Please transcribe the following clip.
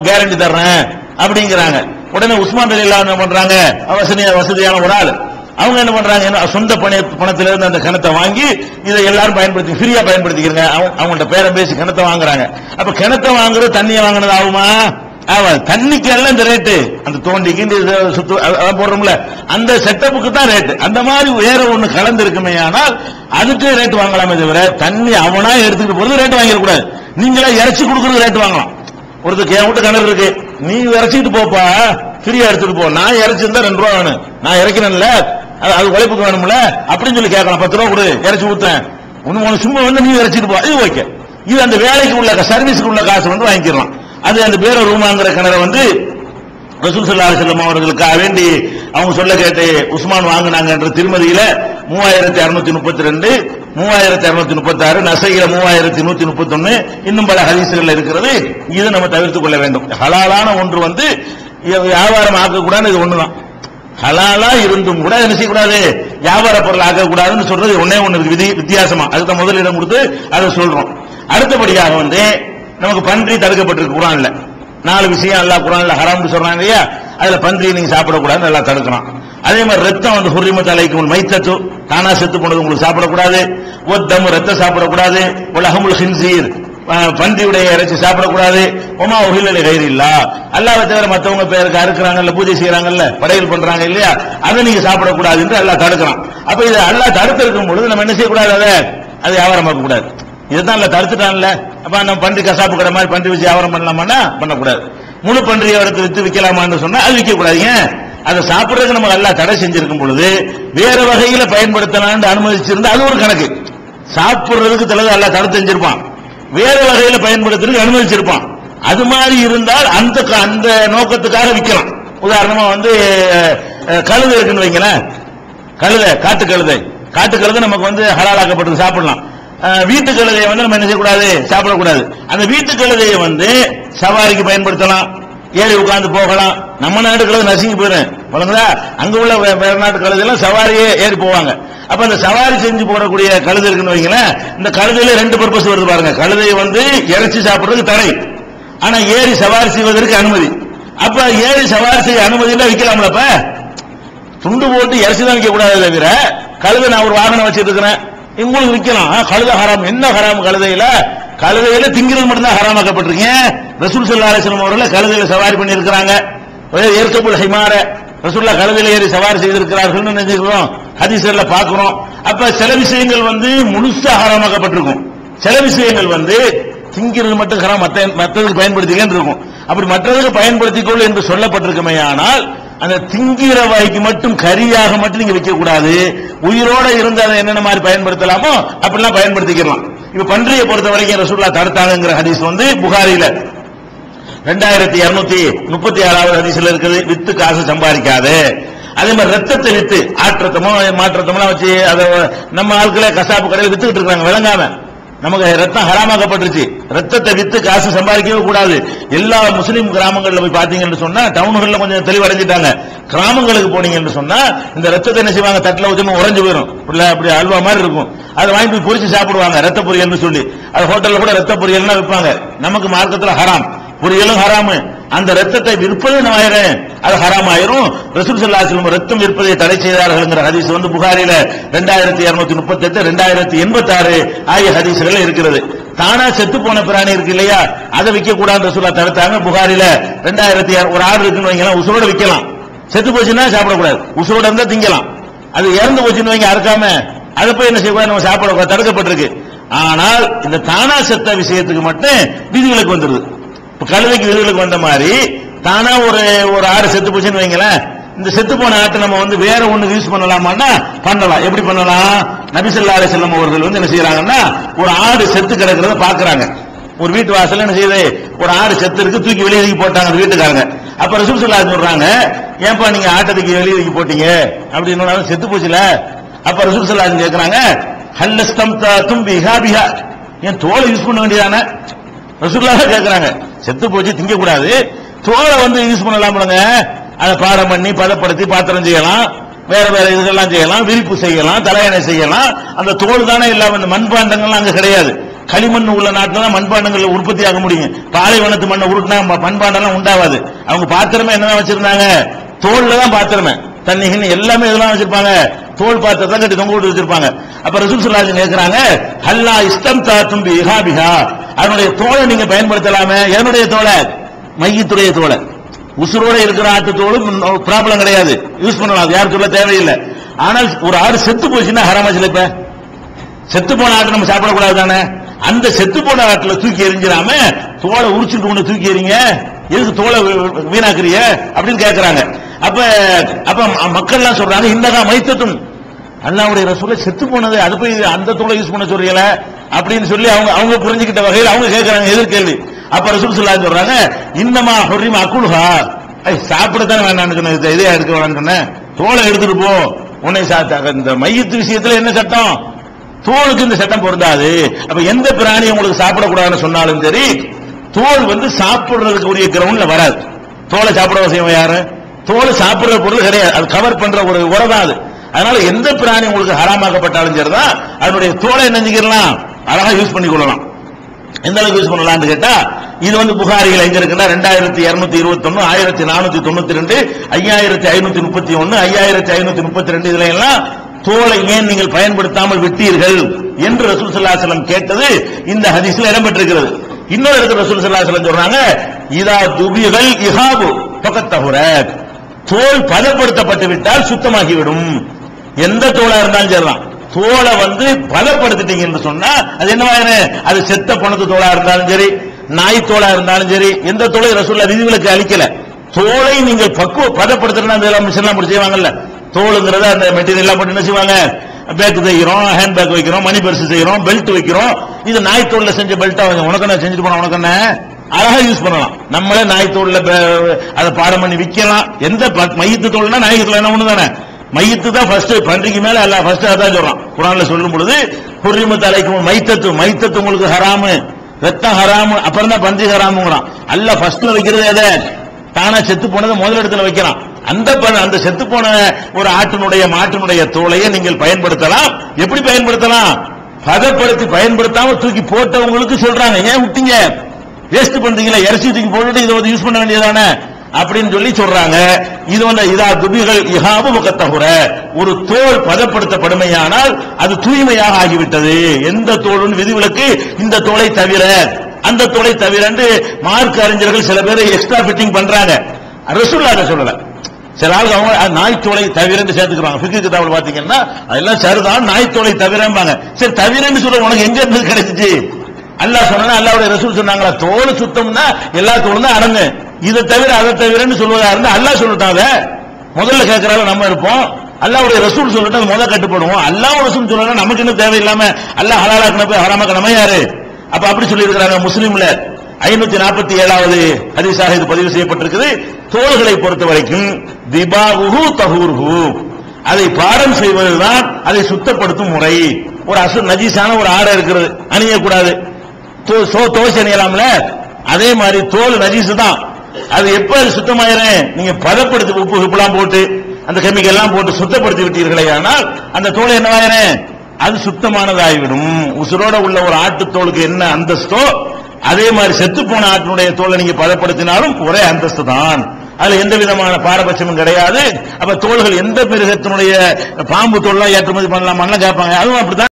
Guarantee தர்றேன் அப்படிங்கிறாங்க. உடனே உஸ்மான் ரலியல்லாஹு என்ன பண்றாங்க, வசதியான ஒரு ஆள், அவங்க என்ன பண்றாங்க, சொந்த பணத்திலிருந்து அந்த கிணத்தை வாங்கி இதை எல்லாரும் பயன்படுத்தி ஃப்ரீயா பயன்படுத்திக்கிறங்க, அவங்கள்ட்ட பேரை பேசி கிணத்தை வாங்குறாங்க. அப்ப கிணத்தை வாங்குறது தண்ணியை வாங்கினது ஆகுமா? தண்ணிக்கு எல்லாம் இந்த ரேட்டு, அந்த தோண்டிக்கு சுத்து போடுறோம்ல அந்த செட்டப்புக்கு தான் ரேட்டு. அந்த மாதிரி வேற ஒண்ணு கலந்து இருக்குமே, ஆனால் அதுக்கு ரேட்டு வாங்கலாமே தவிர தண்ணி அவனா எடுத்துக்கிட்டு போறது ரேட்டு வாங்கிடக்கூடாது. நீங்களா இறைச்சி கொடுக்கறது ரேட்டு வாங்கலாம். ஒருத்தருக்கு என் வீட்டு கிணறு இருக்கு, நீ இறைச்சிட்டு போப்பா, ஃப்ரீயா எடுத்துட்டு போ, நான் இறைச்சிருந்தா 2 ரூபா வேணும், நான் இறைக்கிறேன்ல அது உழைப்புக்கு வேணும்ல அப்படின்னு சொல்லி கேட்கலாம். 10 ரூபா கொடு, இறைச்சி ஊத்தேன், ஒண்ணு சும்மா வந்து நீ இறைச்சிட்டு போ, இது ஓகே. இது அந்த வேலைக்கு உள்ள சர்வீஸுக்கு உள்ள காசு வந்து வாங்கிக்கலாம். அது அந்த பேர ரூமாங்கிற கிணறை வந்து ரசூல் ஸல்லல்லாஹு அலைஹி வஸல்லம் அவர்களுக்காக வேண்டி அவங்க சொல்ல கேட்டு உஸ்மான் வாங்கினாங்கன்ற திருமதியில 3632, 3636, நசையில 3131, இன்னும் பல ஹதீஸ்கள் இருக்கிறது. இது நம்ம தவிர்த்துக் கொள்ள வேண்டும். ஹலாலான ஒன்று வந்து வியாபாரம் ஆக்கக்கூடாது, இது ஒண்ணுதான். ஹலாலா இருந்தும் கூட என்ன செய்யக்கூடாது, வியாபார பொருள் ஆக்கக்கூடாதுன்னு சொல்றது ஒன்னே ஒண்ணு இருக்கு வித்தியாசமா. அதுக்கு முதலிடம் கொடுத்து அதை சொல்றோம். அடுத்தபடியாக வந்து நமக்கு பன்றி தடுக்கப்பட்டிருக்கு குர்ஆன்ல. 4 விஷயம் அல்லாஹ் குர்ஆன்ல ஹராம்னு சொல்றாங்க இல்லையா, அதுல பன்றி நீங்க சாப்பிடக்கூடாதுன்னு எல்லாம் தடுக்கிறான். அதே மாதிரி ரத்தம் வந்து ஹுர்ரிமத் அலைக்கும் மைத்தத்து, தானா செத்து போனது உங்களுக்கு சாப்பிடக்கூடாது. ஒத்தம் ரத்தம் சாப்பிடக்கூடாது. வலஹமுல் ஹின்சீர், பன்றியுடைய இறைச்சி சாப்பிடக்கூடாது. ஒமா உஹில்ல லிகைரில்லாஹ், அல்லாஹ்வை தவிர மற்றவங்க பேருக்கு அறுக்குறாங்கல்ல, பூஜை செய்யறாங்கல்ல, படையல் பண்றாங்க இல்லையா, அதை நீங்க சாப்பிடக்கூடாது என்று அல்லாஹ் தடுக்கிறான். அப்ப இதை அல்லாஹ் தடுத்திருக்கும் பொழுது நம்ம என்ன செய்யக்கூடாது, அதை வியாபாரமாக்க கூடாது. இதுதான் இல்ல தடுத்துட்டான்ல. அப்ப நம்ம பன்றி கசாப்பு கடை மாதிரி பன்றி வச்சு வியாபாரம் பண்ணலாமான்னா பண்ணக்கூடாது. முழு பன்றியை எடுத்து வித்து விற்கலாமான்னு சொன்னா அது விற்க கூடாது. ஏன், அதை சாப்பிடுறதுக்கு நம்ம எல்லாம் தடை செஞ்சிருக்கும் பொழுது வேற வகையில பயன்படுத்தலாம்னு அனுமதிச்சிருந்தா அது ஒரு கணக்கு. சாப்பிடுறதுக்கு தலைவர் எல்லாம் தடை செஞ்சிருப்பான், வேற வகையில பயன்படுத்துறதுக்கு அனுமதிச்சிருப்பான். அது மாதிரி இருந்தால் அந்த நோக்கத்துக்காக விற்கலாம். உதாரணமா வந்து கழுதை இருக்குன்னு வைங்களேன், கழுதை, காட்டு கழுதை நமக்கு வந்து ஹலாலாக்கப்பட்டது சாப்பிடலாம். வீட்டு கழுதையை வந்து நம்ம என்ன செய்யக்கூடாது, சாப்பிடக்கூடாது. அந்த வீட்டு கழுதையை வந்து சவாரிக்கு பயன்படுத்தலாம், ஏறி உட்கார்ந்து போகலாம். நம்ம நாட்டு கழுதை நசுங்கி போயிடும் வழங்குதா, அங்க உள்ள வேற நாட்டு கழுதையெல்லாம் சவாரியே ஏறி போவாங்க. அப்ப அந்த சவாரி செஞ்சு போடக்கூடிய கழுதை இருக்குன்னு வைங்களேன், இந்த கழுதையில 2 பர்பஸ் வருது பாருங்க. கழுதையை வந்து இறைச்சி சாப்பிடுறதுக்கு தடை, ஆனா ஏறி சவாரி செய்வதற்கு அனுமதி. அப்ப ஏறி சவாரி செய்ய அனுமதி இல்ல, விற்கலாம்ல. அப்ப துண்டு போட்டு இறைச்சி தான் விற்க கூடாது தவிர, கழுதை நான் ஒரு வாகனம் வச்சிட்டு இருக்கிறேன் உங்களுக்கு விற்கலாம். கழுதை ஹராம். என்ன ஹராம் கழுதையில திங்கிறது மட்டும்தான் ஹராமாக்கப்பட்டிருக்கீங்க. ரசூல் ஸல்லல்லாஹு அலைஹி வஸல்லம் அவர்கள் கழுதையில சவாரி பண்ணி இருக்கிறாங்க. ஏர்கபுல் ஹிமார ரசூலுல்லாஹ் கழுதையில ஏறி சவாரி செய்திருக்கிறார்கள் நினைக்கிறோம், ஹதீஸ்ல பாக்குறோம். அப்ப சில விஷயங்கள் வந்து முழுசா ஹராமாக்கப்பட்டிருக்கும், சில விஷயங்கள் வந்து திங்கிறது மட்டும் ஹராம், மற்றதுக்கு பயன்படுத்திக்கன்னு இருக்கும். அப்படி மற்றதுக்கு பயன்படுத்திக்கொள் என்று சொல்லப்பட்டிருக்குமே, ஆனால் அந்த திங்கிற வாய்க்கு மட்டும் கரியாக மட்டும் நீங்க வைக்க கூடாது. உயிரோட இருந்து அதை என்னென்ன மாதிரி பயன்படுத்தலாமோ அப்படிலாம் பயன்படுத்திக்கலாம். இப்ப பன்றியை பொறுத்த வரைக்கும் ரசூலுல்லாஹ் தடுத்தாங்கிற ஹதீஸ் வந்து புகாரில 2236வது ஹதீஸ்ல இருக்குது. வித்து காசு சம்பாதிக்காது. அதே மாதிரி ரத்தத்தை வித்து ஆற்றத்தமோ மாற்றத்தமோ வச்சு அதை நம்ம ஆட்களே கசாப்பு கடையில் வித்துக்கிட்டு இருக்காங்க விளங்காம. நமக்கு ரத்தம் ஹராமாக்கப்பட்டுருச்சு, ரத்தத்தை வித்து காசு சம்பாதிக்கவே கூடாது. எல்லா முஸ்லீம் கிராமங்கள்ல போய் பாத்தீங்கன்னு சொன்னா, டவுன்கள்ல கொஞ்சம் தெளிவடைஞ்சிட்டாங்க. கிராமங்களுக்கு போனீங்கன்னு சொன்னா இந்த ரத்தத்தை என்ன செய்வாங்க, தட்டில் வச்சு உறைஞ்சு போயிடும், அப்படி அல்வா மாதிரி இருக்கும். அதை வாங்கி போய் பொரிச்சு சாப்பிடுவாங்க, ரத்த பொரியல்னு சொல்லி. அது ஹோட்டல்ல கூட ரத்த பொரியல்னா விற்பாங்க. நமக்கு மார்க்கத்துல ஹராம், பொரியலும் ஹராமு. அந்த ரத்தத்தை விற்பது அது ஹராம் ஆயிரும். ரசூல் ஸல்லல்லாஹு அலைஹி வஸல்லம் ரத்தம் விற்பதை தடை செய்தார்கள்ங்கிற ஹதீஸ் வந்து புகாரில 2238, 2086 ஆகிய ஹதீஸ்கள் இருக்கிறது. தானா செத்து போன பிராணி இருக்கு இல்லையா, அதை விற்க கூடாது ரசூலுல்லாஹ் தடுத்தாங்க. புகாரில 2006 ஒரு ஆடு இருக்குன்னு வைங்களா, உசுரோட விற்கலாம். செத்து போச்சுன்னா சாப்பிடக்கூடாது, உசுரோட இருந்தா திங்கலாம். அது இறந்து போச்சுன்னு வைங்க அறுக்காம, அதை போய் என்ன செய்யக்கூடாது, நம்ம சாப்பிட தடுக்கப்பட்டிருக்கு. ஆனால் இந்த தானா செத்த விஷயத்துக்கு மட்டும் விதிகளுக்கு வந்துருது. கழுதைக்கு விதிகளுக்கு வந்த மாதிரி தானா ஒரு ஆடு செத்து போச்சுன்னு வைங்களேன், இந்த செத்து போன ஆட்டை நம்ம வந்து வேற ஒண்ணு யூஸ் பண்ணலாமான்னா பண்ணலாம். எப்படி பண்ணலாம், நபி ஸல்லல்லாஹு அலைஹி வஸல்லம் அவர்கள் வந்து என்ன செய்யறாங்கன்னா, ஒரு ஆடு செத்து கிடக்கிறத பாக்குறாங்க. ஒரு வீட்டு வாசல்ல என்ன செய்யுது, ஒரு ஆடு செத்து இருக்கு, தூக்கி வெளியே தூக்கி போட்டாங்க வீட்டுக்காரங்க. அப்ப ரசூல் ஸல்லல்லாஹு அலைஹி சொல்றாங்க, ஏன்பா நீங்க ஆட்டத்துக்கு வெளியே தூக்கி போட்டீங்க அப்படின்னு, செத்து போச்சுல. அப்ப ரசூல் ஸல்லல்லாஹு அலைஹி கேக்குறாங்க, ஹல்லஸ்தம்ததும் பிஹா, ஏன் தோலை யூஸ் பண்ண வேண்டியதானே ரசூலுல்லாஹ் கேக்குறாங்க. செத்து போச்சு திங்க கூடாது, தோலை வந்து யூஸ் பண்ணலாம், அதை பாடம் பண்ணி பதப்படுத்தி பாத்திரம் செய்யலாம், வேற வேற இதெல்லாம் செய்யலாம், விரிப்பு செய்யலாம், தலையணை செய்யலாம். அந்த தோல் தானே இல்லாம இந்த மண்பாண்டங்கள்லாம் அங்க கிடையாது. களிமண் உள்ள நாட்டில் தான் மண்பாண்டங்கள் உற்பத்தி ஆக முடியும். பாலைவனத்து மண்ணை உருட்டினா மண்பாண்டம்லாம் உண்டாவாது. அவங்க பாத்திரமே என்னதான் வச்சிருந்தாங்க, தோல்ல தான் பாத்திரமே, தண்ணி எல்லாமே இதெல்லாம் வச்சிருப்பாங்க, தோல் பாத்திரத்தை கட்டி தொங்க விட்டு வச்சிருப்பாங்க. அப்ப ரசூல் ஸல்லல்லாஹு அலைஹி கேட்கிறாங்க, ஹல்லா இஸ்தம்தாத்தும் பிஹாபிஹா, அதனுடைய தோலை நீங்க பயன்படுத்தலாமே. என்னுடைய தோலை, மையத்துடைய தோலை, உசுரோட இருக்கிற ஆட்டு தோலும் ப்ராப்ளம் கிடையாது, யூஸ் பண்ணலாம், அது யாருக்கு சொல்ல தேவையில்லை. ஆனால் ஒரு ஆடு செத்து போச்சுன்னா ஹராமாச்சு. இப்ப செத்து போன ஆட்டு நம்ம சாப்பிடக்கூடாது தானே, அந்த செத்து போன ஆட்டுல தூக்கி எறிஞ்சிடாம தோலை உரிச்சுட்டு கொண்டு தூக்கி எறிங்க, எதுக்கு தோலை வீணாக்குறிய அப்படின்னு கேட்கிறாங்க. அப்ப அப்ப மக்கள் எல்லாம் சொல்றாங்க, இன்னதா மைத்தத்தும், அல்லாஹ்வுடைய ரசூலை செத்து போனது, அது போய் அந்த தோலை யூஸ் பண்ண சொல்றீங்களா அப்படின்னு சொல்லி அவங்க புரிஞ்சுக்கிட்ட வகையில் அவங்க கேட்கறாங்க எதிர்கேள்வி. அப்ப ரசூல் ஸல்லல்லாஹு அலைஹி சொல்றாங்க, இன்னமா ஹுரிம அக்குல்ஹா, சாப்பிடத்தானே வேண்டாம்னு சொன்ன, இதே எடுக்க வேண்டாம்னு சொன்னேன், தோலை எடுத்துட்டு போ. உன்னை இந்த மையத்து விஷயத்துல என்ன சட்டம், தோலுக்கு இந்த சட்டம் பொருந்தாது. அப்ப எந்த பிராணி உங்களுக்கு சாப்பிடக்கூடாதுன்னு சொன்னாலும் சரி, தோல் சாப்பிடுறதுக்கு உரிய கிரவுண்ட்ல வராது. தோலை சாப்பிட செய்வோம் யாரு, தோல் சாப்பிடுற பொருள் கிடையாது, அது கவர் பண்ற ஒரு உரதான் அது. அதனால எந்த பிராணி உங்களுக்கு ஹராமாக்கப்பட்டாலும் சரிதான், அதனுடைய தோலை நினைஞ்சிக்கலாம், அழகா யூஸ் பண்ணி கொள்ளலாம். எந்த அளவுக்கு யூஸ் பண்ணலாம்னு கேட்டா, இது புகாரிகள் எங்க இருக்குன்னா 2221, 1492, 5531, 5532, இதுல எல்லாம் தோலை ஏன் நீங்கள் பயன்படுத்தாமல் விட்டீர்கள் என்று ரசூல் ஸல்லல்லாஹு அலைஹி வஸல்லம் கேட்டது இந்த ஹதீஸ்ல இடம்பெற்றிருக்கிறது. இன்னொரு இடத்துல ரசூல் ஸல்லல்லாஹு அலைஹி வஸல்லம் சொல்றாங்க, இதா துபிகல் இஹாபு ஃபகத் தஹுரத், தோல் பதப்படுத்தப்பட்டு விட்டால் சுத்தமாகிவிடும். எந்த தோலா இருந்தாலும் சரிதான், தோலை பதப்படுத்திட்டீங்கன்னு சொன்னா அது என்னவாயிரு, அது செத்த பணத்து தோலா இருந்தாலும் சரி, நாய் தோலா இருந்தாலும் சரி, எந்த தோலை ரசூலுல்லாஹ் விதிவிலக்கு அளிக்கல. தோலை நீங்கள் பதப்படுத்துறதுன்னா அதெல்லாம் மிஷின்லாம் போட்டு செய்வாங்கல்ல, தோலுங்கிறத அந்த மெட்டீரியல் எல்லாம் போட்டு என்ன செய்வாங்க, பேக் தைக்கிறோம், ஹேண்ட் பேக் வைக்கிறோம், மணி பர்ஸ் செய்யறோம், பெல்ட் வைக்கிறோம். இது நாய் தோல்ல செஞ்ச பெல்ட்டா உனக்கு என்ன செஞ்சுட்டு போனா உனக்கு என்ன, அழகா யூஸ் பண்ணலாம். நம்மளே நாய் தோல்ல அதை பாடம் பண்ணி விற்கலாம். எந்த மையத்து தோல்னா நாய்க்கு தோல் என்ன ஒண்ணு தானே, மையத்து தான் ஃபர்ஸ்ட், பன்றிக்கு மேல அல்ல ஃபர்ஸ்ட் அதான் சொல்றான் குர்ஆன்ல சொல்லும் பொழுது, ஹுர்ரிமத் அலைக்கும் மைத்தத்து, மைத்தத்து உங்களுக்கு ஹராமு, ரத்தம் ஹராமு, அப்புறம் தான் பன்றி ஹராமுங்கிறான். அல்ல ஃபர்ஸ்ட்ல வைக்கிறது எதை, தானா செத்து போனதை முதல் இடத்துல வைக்கிறான். அந்த செத்து போன ஒரு மாட்டினுடைய தோலையை நீங்கள் பயன்படுத்தலாம். எப்படி பயன்படுத்தலாம், பதப்படுத்தி பயன்படுத்தாம தூக்கி போட்டவங்களுக்கு சொல்றாங்க, ஏன் விட்டீங்க, வேஸ்ட் பண்றீங்களா, இறைச்சி தூக்கி போட்டுட்டு இதை யூஸ் பண்ண வேண்டியதானே அப்படின்னு சொல்லி சொல்றாங்க. இது இதா துபிகள் இஹாபு முகத்தகுர, ஒரு தோல் பதப்படுத்தப்படுமையானால் அது தூய்மையாக ஆகிவிட்டது. எந்த தோல் விதிவிலக்கு, இந்த தோலை தவிர, அந்த தோலை தவிர மார்க் அறிஞர்கள் சில பேர் எக்ஸ்ட்ரா ஃபிட்டிங் பண்றாங்க. ரசூலுல்லாஹ் சொல்லல, சில ஆளுங்க அவங்க நாய் தோலை தவிரன்னு சேர்த்துக்கிறாங்க. ஃபிக்ஹ் கிதாபுல பாத்தீங்கன்னா அதெல்லாம் சரிதான், நாய் தோலை தவிரம்பாங்க. சரி தவிரன்னு சொல்ல உனக்கு எங்க இருந்து கிடைச்சிச்சு, அல்லாஹ் சொன்னா, அல்லாஹ்வுடைய ரசூல் சொன்னாங்களா, தோல் சுத்தம்னா எல்லா தோலும் தான் அடங்கு, இதை தவிர அதை தவிரன்னு சொல்வதா இருந்தா அல்லாஹ் சொல்லிட்டாங்க. முதல்ல கேட்கறாங்க நம்ம இருப்போம், அல்லாஹ்வுடைய ரசூல் சொல்லிட்டு முதல்ல கட்டுப்படுவோம். அல்லாஹ் ரசூல் சொல்லணும், நமக்கு இன்னும் தேவையில்லாம அல்லாஹ் ஹலாலாக்குன போய் ஹராமாக்க நம்ம யாரு. அப்ப அப்படி சொல்லி இருக்கிறாங்க. முஸ்லிம்ல 547வது ஹதீஸாக இது பதிவு செய்யப்பட்டிருக்குது. தோள்களை பொறுத்த வரைக்கும் திபாஹு தஹூர்ஹு, அதை பாடம் செய்வதுதான் அதை சுத்தப்படுத்தும் முறை. ஒரு நஜீஸான ஒரு ஆடை இருக்கிறது, அணியக்கூடாது, தோசை அணியலாம்ல, அதே மாதிரி தோல் நஜீஸ் தான். அது எப்ப சுத்தமாயிரும், நீங்க பதப்படுத்தி உப்பு உப்புலாம் போட்டு அந்த கெமிக்கல் எல்லாம் போட்டு சுத்தப்படுத்தி விட்டீர்களே, ஆனால் அந்த தோல் என்னவாயிரும், அது சுத்தமானதாகிவிடும். உசுரோட உள்ள ஒரு ஆட்டு தோலுக்கு என்ன அந்தஸ்தோ அதே மாதிரி செத்து போன ஆட்டினுடைய தோலை நீங்க பதப்படுத்தினாலும் ஒரே அந்தஸ்து தான், அதுல எந்த விதமான பாரபட்சமும் கிடையாது. அப்ப தோள்கள் எந்த மிருகத்தினுடைய பாம்பு தோல்லாம் ஏற்றுமதி பண்ணலாமான்னு கேட்பாங்க, அதுவும் அப்படித்தான்.